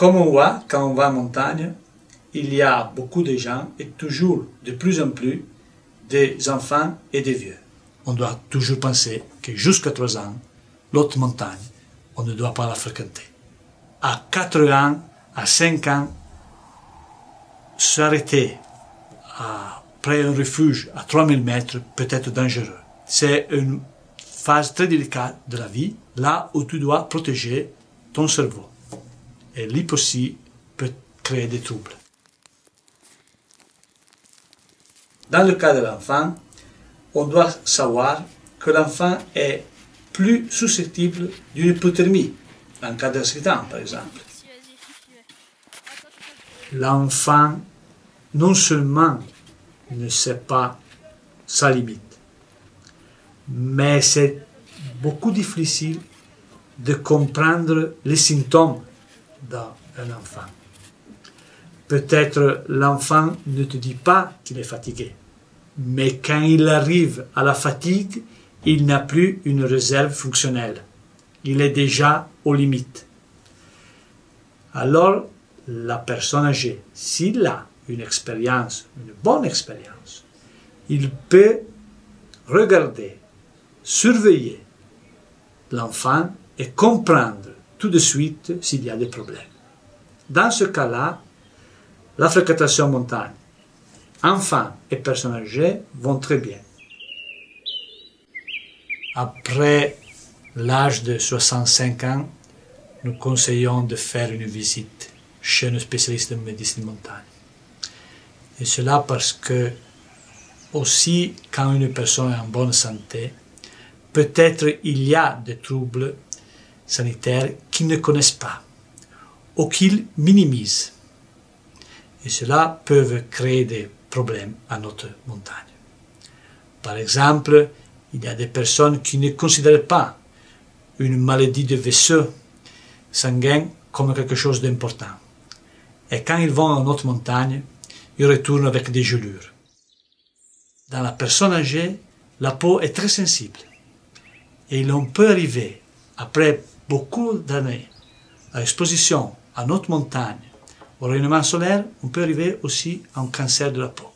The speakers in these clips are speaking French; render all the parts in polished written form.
Comme on voit, quand on va en montagne, il y a beaucoup de gens et toujours de plus en plus des enfants et des vieux. On doit toujours penser que jusqu'à 3 ans, l'autre montagne, on ne doit pas la fréquenter. À 4 ans, à 5 ans, s'arrêter près d'un refuge à 3000 mètres peut être dangereux. C'est une phase très délicate de la vie, là où tu dois protéger ton cerveau. Et l'hypoxie peut créer des troubles. Dans le cas de l'enfant, on doit savoir que l'enfant est plus susceptible d'une hypothermie, dans le cas d'accident par exemple. L'enfant, non seulement ne sait pas sa limite, mais c'est beaucoup difficile de comprendre les symptômes d'un enfant. Peut-être l'enfant ne te dit pas qu'il est fatigué, mais quand il arrive à la fatigue, il n'a plus une réserve fonctionnelle. Il est déjà aux limites. Alors, la personne âgée, s'il a une bonne expérience, il peut regarder, surveiller l'enfant et comprendre tout de suite s'il y a des problèmes. Dans ce cas-là, la fréquentation montagne, enfants et personnes âgées vont très bien. Après l'âge de 65 ans, nous conseillons de faire une visite chez un spécialiste de médecine montagne. Et cela parce que, aussi, quand une personne est en bonne santé, peut-être il y a des troubles sanitaires qu'ils ne connaissent pas ou qu'ils minimisent. Et cela peut créer des problèmes à notre montagne. Par exemple, il y a des personnes qui ne considèrent pas une maladie de vaisseau sanguin comme quelque chose d'important. Et quand ils vont à notre montagne, ils retournent avec des gelures. Dans la personne âgée, la peau est très sensible. Et l'on peut arriver, après beaucoup d'années, à l'exposition à notre montagne, au rayonnement solaire, on peut arriver aussi à un cancer de la peau.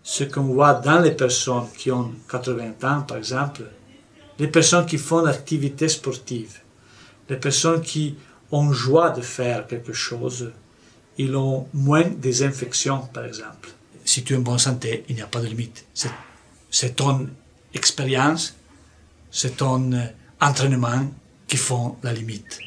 Ce qu'on voit dans les personnes qui ont 80 ans, par exemple, les personnes qui font l'activité sportive, les personnes qui ont joie de faire quelque chose, ils ont moins des infections, par exemple. Si tu es en bonne santé, il n'y a pas de limite. C'est ton expérience, c'est ton entraînement qui font la limite.